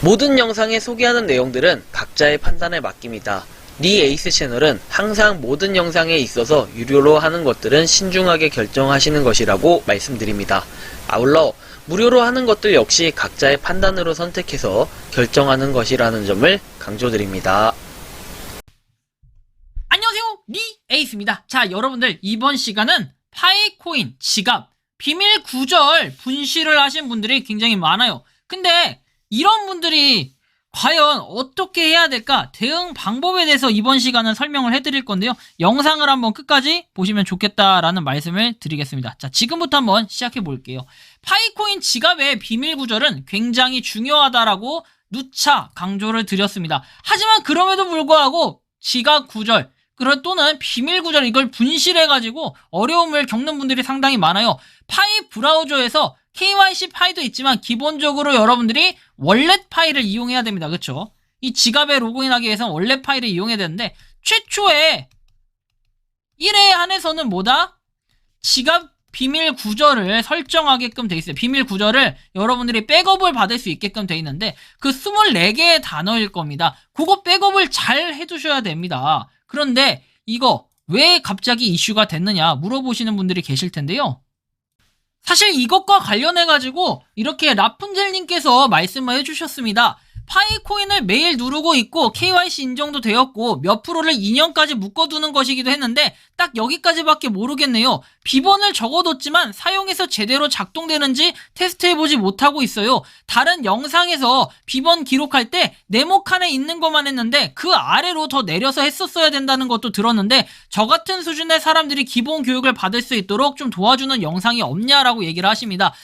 모든 영상에 소개하는 내용들은 각자의 판단에 맡깁니다. 니 에이스 채널은 항상 모든 영상에 있어서 유료로 하는 것들은 신중하게 결정하시는 것이라고 말씀드립니다. 아울러 무료로 하는 것들 역시 각자의 판단으로 선택해서 결정하는 것이라는 점을 강조드립니다. 안녕하세요, 니 에이스입니다. 자, 여러분들 이번 시간은 파이코인, 지갑, 비밀 구절 분실을 하신 분들이 굉장히 많아요. 근데 이런 분들이 과연 어떻게 해야 될까? 대응 방법에 대해서 이번 시간은 설명을 해드릴 건데요. 영상을 한번 끝까지 보시면 좋겠다라는 말씀을 드리겠습니다. 자, 지금부터 한번 시작해 볼게요. 파이코인 지갑의 비밀 구절은 굉장히 중요하다라고 누차 강조를 드렸습니다. 하지만 그럼에도 불구하고 지갑 구절 또는 비밀 구절 이걸 분실해가지고 어려움을 겪는 분들이 상당히 많아요. 파이 브라우저에서 KYC 파이도 있지만 기본적으로 여러분들이 월렛 파이를 이용해야 됩니다. 그렇죠? 이 지갑에 로그인하기 위해서는 월렛 파이를 이용해야 되는데 최초에 1회에 한해서는 뭐다? 지갑 비밀 구절을 설정하게끔 돼 있어요. 비밀 구절을 여러분들이 백업을 받을 수 있게끔 돼 있는데 그 24개의 단어일 겁니다. 그거 백업을 잘 해두셔야 됩니다. 그런데 이거 왜 갑자기 이슈가 됐느냐 물어보시는 분들이 계실 텐데요. 사실 이것과 관련해가지고 이렇게 라푼젤님께서 말씀을 해주셨습니다. 파이코인을 매일 누르고 있고 KYC 인정도 되었고 몇 프로를 2년까지 묶어두는 것이기도 했는데 딱 여기까지밖에 모르겠네요. 비번을 적어뒀지만 사용해서 제대로 작동되는지 테스트해보지 못하고 있어요. 다른 영상에서 비번 기록할 때 네모칸에 있는 것만 했는데 그 아래로 더 내려서 했었어야 된다는 것도 들었는데 저 같은 수준의 사람들이 기본 교육을 받을 수 있도록 좀 도와주는 영상이 없냐라고 얘기를 하십니다.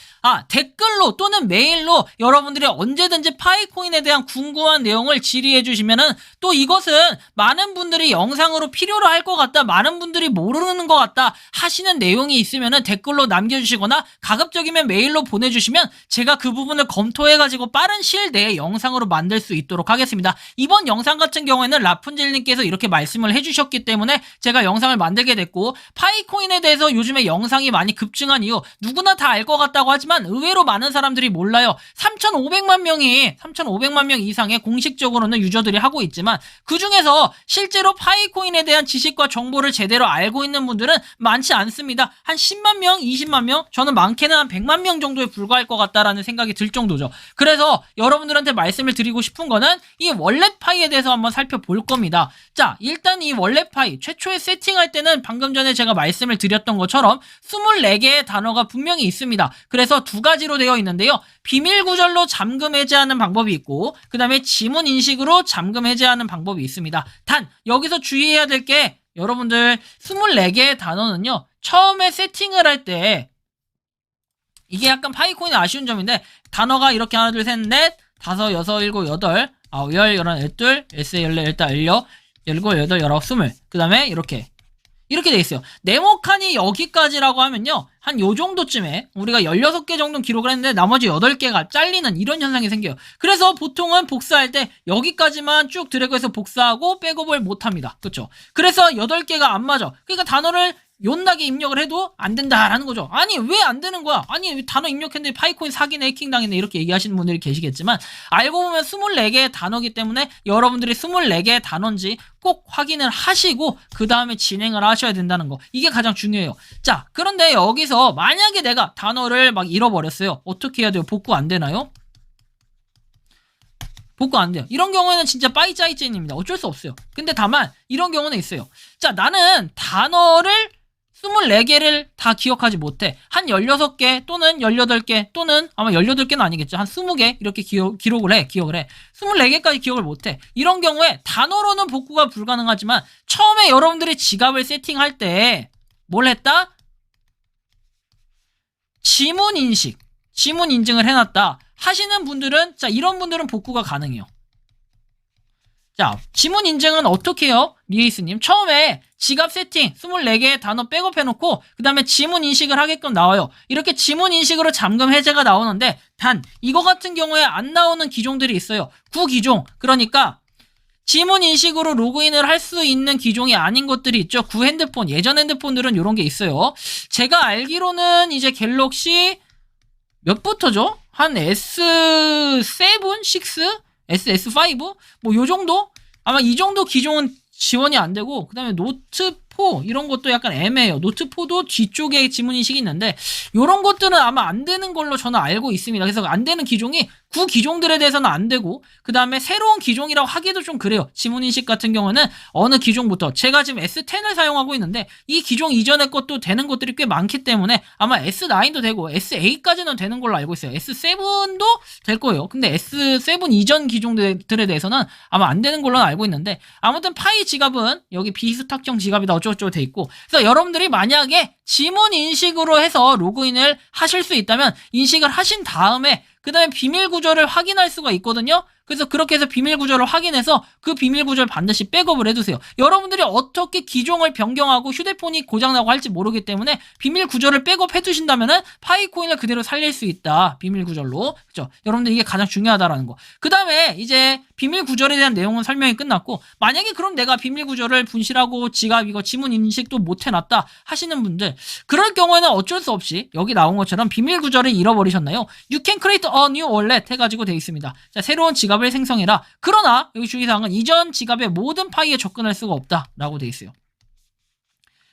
댓글로 또는 메일로 여러분들이 언제든지 파이코인에 대한 궁금한 내용을 질의해 주시면은 또 이것은 많은 분들이 영상으로 필요로 할 것 같다, 많은 분들이 모르는 것 같다 하시는 내용이 있으면은 댓글로 남겨주시거나 가급적이면 메일로 보내주시면 제가 그 부분을 검토해가지고 빠른 시일 내에 영상으로 만들 수 있도록 하겠습니다. 이번 영상 같은 경우에는 라푼젤님께서 이렇게 말씀을 해주셨기 때문에 제가 영상을 만들게 됐고 파이코인에 대해서 요즘에 영상이 많이 급증한 이유 누구나 다 알 것 같다고 하지만 의외로 많은 사람들이 몰라요. 3,500만 명 이상의 공식적으로는 유저들이 하고 있지만 그 중에서 실제로 파이코인에 대한 지식과 정보를 제대로 알고 있는 분들은 많지 않습니다. 한 10만 명, 20만 명, 저는 많게는 한 100만 명 정도에 불과할 것 같다라는 생각이 들 정도죠. 그래서 여러분들한테 말씀을 드리고 싶은 거는 이 월렛 파이에 대해서 한번 살펴볼 겁니다. 자, 일단 이 월렛 파이 최초에 세팅할 때는 방금 전에 제가 말씀을 드렸던 것처럼 24개의 단어가 분명히 있습니다. 그래서 두 가지로 되어 있는데요. 비밀 구절로 잠금 해제하는 방법이 있고 그 다음에 지문 인식으로 잠금 해제하는 방법이 있습니다. 단 여기서 주의해야 될 게 여러분들 24개의 단어는요. 처음에 세팅을 할 때 이게 약간 파이코인의 아쉬운 점인데 단어가 이렇게 하나 둘 셋 넷 다섯 여섯 일곱 여덟 아홉 열 열한 열둘 열세 열네 열다 열여 열일곱 여덟 열아홉 스물 그 다음에 이렇게 돼 있어요. 네모칸이 여기까지라고 하면요. 한 요 정도쯤에 우리가 16개 정도 기록을 했는데 나머지 8개가 잘리는 이런 현상이 생겨요. 그래서 보통은 복사할 때 여기까지만 쭉 드래그해서 복사하고 백업을 못합니다. 그렇죠? 그래서 8개가 안 맞아. 그러니까 단어를 연나게 입력을 해도 안 된다라는 거죠. 아니 왜 안 되는 거야? 아니 단어 입력했는데 파이코인 사기네 해킹당했네 이렇게 얘기하시는 분들이 계시겠지만 알고 보면 24개의 단어기 때문에 여러분들이 24개의 단어인지 꼭 확인을 하시고 그 다음에 진행을 하셔야 된다는 거. 이게 가장 중요해요. 자, 그런데 여기서 만약에 내가 단어를 막 잃어버렸어요. 어떻게 해야 돼요? 복구 안 되나요? 복구 안 돼요. 이런 경우에는 진짜 빠이짜이찐입니다. 어쩔 수 없어요. 근데 다만 이런 경우는 있어요. 자, 나는 단어를 24개를 다 기억하지 못해. 한 16개 또는 18개 또는 아마 18개는 아니겠죠. 한 20개 이렇게 기억을 해. 24개까지 기억을 못해. 이런 경우에 단어로는 복구가 불가능하지만 처음에 여러분들이 지갑을 세팅할 때 뭘 했다? 지문 인증을 해놨다 하시는 분들은 자 이런 분들은 복구가 가능해요. 자, 지문 인증은 어떻게 해요? 리에이스님 처음에 지갑 세팅 24개의 단어 백업해놓고 그 다음에 지문 인식을 하게끔 나와요. 이렇게 지문 인식으로 잠금 해제가 나오는데 단 이거 같은 경우에 안 나오는 기종들이 있어요. 구기종. 그러니까 지문 인식으로 로그인을 할 수 있는 기종이 아닌 것들이 있죠. 구핸드폰, 예전 핸드폰들은 이런 게 있어요. 제가 알기로는 이제 갤럭시 몇부터죠? 한 S7, 6? SS5? 뭐 요 정도? 아마 이 정도 기종은 지원이 안 되고, 그 다음에 노트 4 이런 것도 약간 애매해요. 노트 4도 뒤쪽에 지문인식이 있는데 이런 것들은 아마 안 되는 걸로 저는 알고 있습니다. 그래서 안 되는 기종이 구 기종들에 대해서는 안 되고, 그 다음에 새로운 기종이라고 하기도 좀 그래요. 지문인식 같은 경우는 어느 기종부터, 제가 지금 S10을 사용하고 있는데 이 기종 이전의 것도 되는 것들이 꽤 많기 때문에 아마 S9도 되고 S8까지는 되는 걸로 알고 있어요. S7도 될 거예요. 근데 S7 이전 기종들에 대해서는 아마 안 되는 걸로 알고 있는데, 아무튼 파이 지갑은 여기 비스탁형 지갑이다 어쩌고저쩌고 돼 있고, 그래서 여러분들이 만약에 지문 인식으로 해서 로그인을 하실 수 있다면 인식을 하신 다음에 그 다음에 비밀 구조를 확인할 수가 있거든요. 그래서 그렇게 해서 비밀 구조를 확인해서 그 비밀 구조를 반드시 백업을 해두세요. 여러분들이 어떻게 기종을 변경하고 휴대폰이 고장나고 할지 모르기 때문에 비밀 구조를 백업해 두신다면은 파이코인을 그대로 살릴 수 있다. 비밀 구조로. 그죠? 여러분들 이게 가장 중요하다라는 거. 그 다음에 이제 비밀 구조에 대한 내용은 설명이 끝났고, 만약에 그럼 내가 비밀 구조를 분실하고 지갑 이거 지문 인식도 못 해놨다 하시는 분들, 그럴 경우에는 어쩔 수 없이 여기 나온 것처럼 비밀 구조를 잃어버리셨나요? You can create a new wallet 해가지고 되어 있습니다. 자, 새로운 지갑을 생성해라. 그러나 여기 주의사항은 이전 지갑의 모든 파이에 접근할 수가 없다라고 되어 있어요.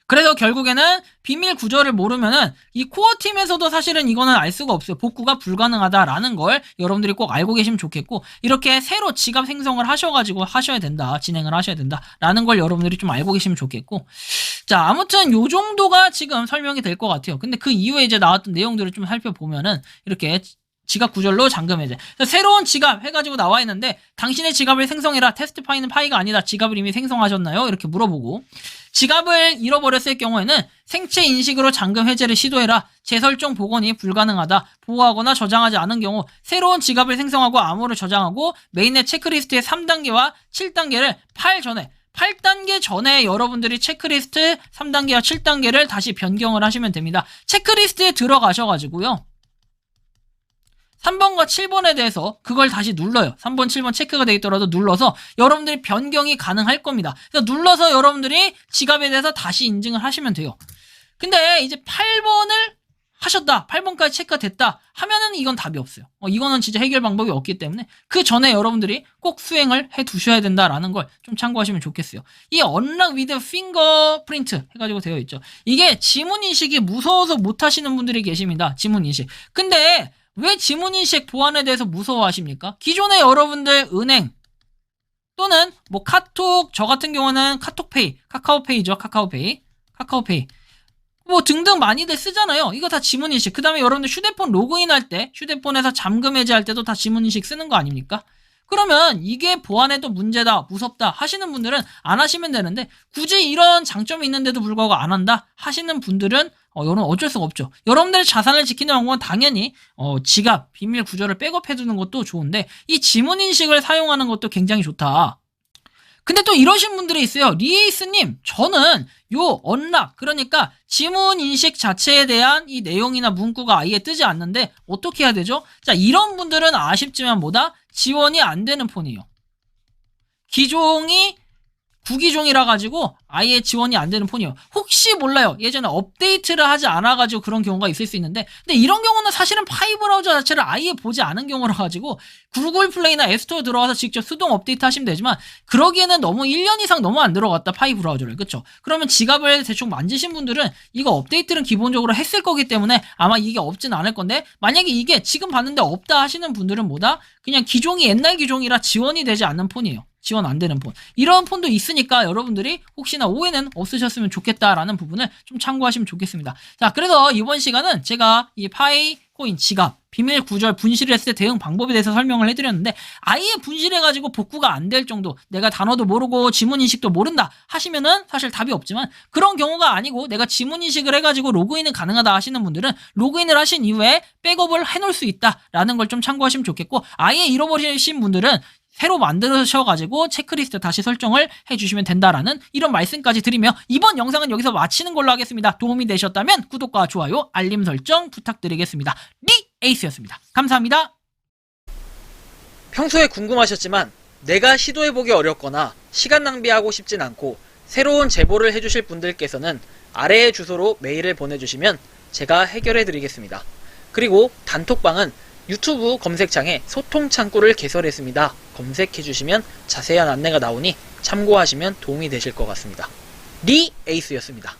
그래서 결국에는 비밀 구조를 모르면은 이 코어 팀에서도 사실은 이거는 알 수가 없어요. 복구가 불가능하다라는 걸 여러분들이 꼭 알고 계시면 좋겠고, 이렇게 새로 지갑 생성을 하셔가지고 하셔야 된다, 진행을 하셔야 된다라는 걸 여러분들이 좀 알고 계시면 좋겠고, 자, 아무튼 요 정도가 지금 설명이 될 것 같아요. 근데 그 이후에 이제 나왔던 내용들을 좀 살펴보면은 이렇게 지갑 구절로 잠금 해제. 새로운 지갑 해가지고 나와 있는데, 당신의 지갑을 생성해라. 테스트 파이는 파이가 아니다. 지갑을 이미 생성하셨나요? 이렇게 물어보고, 지갑을 잃어버렸을 경우에는 생체 인식으로 잠금 해제를 시도해라. 재설정 복원이 불가능하다. 보호하거나 저장하지 않은 경우 새로운 지갑을 생성하고 암호를 저장하고 메인의 체크리스트의 3단계와 7단계를 8단계 전에 여러분들이 체크리스트 3단계와 7단계를 다시 변경을 하시면 됩니다. 체크리스트에 들어가셔가지고요, 3번과 7번에 대해서 그걸 다시 눌러요. 3번, 7번 체크가 돼 있더라도 눌러서 여러분들이 변경이 가능할 겁니다. 그래서 눌러서 여러분들이 지갑에 대해서 다시 인증을 하시면 돼요. 근데 이제 8번을 하셨다, 8번까지 체크가 됐다 하면은 이건 답이 없어요. 이거는 진짜 해결 방법이 없기 때문에 그 전에 여러분들이 꼭 수행을 해 두셔야 된다라는 걸 좀 참고하시면 좋겠어요. 이 Unlock with Fingerprint 해가지고 되어 있죠. 이게 지문 인식이 무서워서 못 하시는 분들이 계십니다. 지문 인식. 근데 왜 지문인식 보안에 대해서 무서워하십니까? 기존에 여러분들 은행 또는 뭐 카톡, 저 같은 경우는 카톡페이, 카카오페이죠. 카카오페이 뭐 등등 많이들 쓰잖아요. 이거 다 지문인식. 그 다음에 여러분들 휴대폰 로그인할 때, 휴대폰에서 잠금 해제할 때도 다 지문인식 쓰는 거 아닙니까? 그러면 이게 보안에도 문제다, 무섭다 하시는 분들은 안 하시면 되는데, 굳이 이런 장점이 있는데도 불구하고 안 한다 하시는 분들은 여러분 어쩔 수가 없죠. 여러분들의 자산을 지키는 방법은 당연히 지갑, 비밀 구조를 백업해두는 것도 좋은데, 이 지문인식을 사용하는 것도 굉장히 좋다. 근데 또 이러신 분들이 있어요. 리에이스님, 저는 요 언락, 그러니까 지문인식 자체에 대한 이 내용이나 문구가 아예 뜨지 않는데 어떻게 해야 되죠? 자, 이런 분들은 아쉽지만 뭐다? 지원이 안 되는 폰이에요. 기종이 구기종이라 가지고 아예 지원이 안 되는 폰이에요. 혹시 몰라요, 예전에 업데이트를 하지 않아 가지고 그런 경우가 있을 수 있는데, 근데 이런 경우는 사실은 파이 브라우저 자체를 아예 보지 않은 경우라 가지고 구글 플레이나 앱스토어 들어가서 직접 수동 업데이트 하시면 되지만, 그러기에는 너무 1년 이상 너무 안 들어갔다, 파이 브라우저를. 그쵸? 그러면 지갑을 대충 만지신 분들은 이거 업데이트는 기본적으로 했을 거기 때문에 아마 이게 없진 않을 건데, 만약에 이게 지금 봤는데 없다 하시는 분들은 뭐다? 그냥 기종이 옛날 기종이라 지원이 되지 않는 폰이에요. 지원 안 되는 폰. 이런 폰도 있으니까 여러분들이 혹시나 오해는 없으셨으면 좋겠다라는 부분을 좀 참고하시면 좋겠습니다. 자, 그래서 이번 시간은 제가 이 파이코인 지갑 비밀 구절 분실을 했을 때 대응 방법에 대해서 설명을 해드렸는데, 아예 분실해가지고 복구가 안 될 정도, 내가 단어도 모르고 지문인식도 모른다 하시면은 사실 답이 없지만, 그런 경우가 아니고 내가 지문인식을 해가지고 로그인은 가능하다 하시는 분들은 로그인을 하신 이후에 백업을 해놓을 수 있다라는 걸 좀 참고하시면 좋겠고, 아예 잃어버리신 분들은 새로 만드셔가지고 체크리스트 다시 설정을 해주시면 된다라는 이런 말씀까지 드리며, 이번 영상은 여기서 마치는 걸로 하겠습니다. 도움이 되셨다면 구독과 좋아요, 알림 설정 부탁드리겠습니다. 리에이스였습니다. 감사합니다. 평소에 궁금하셨지만 내가 시도해보기 어렵거나 시간 낭비하고 싶진 않고 새로운 제보를 해주실 분들께서는 아래의 주소로 메일을 보내주시면 제가 해결해드리겠습니다. 그리고 단톡방은 유튜브 검색창에 소통 창구를 개설했습니다. 검색해 주시면 자세한 안내가 나오니 참고하시면 도움이 되실 것 같습니다. 리 에이스였습니다.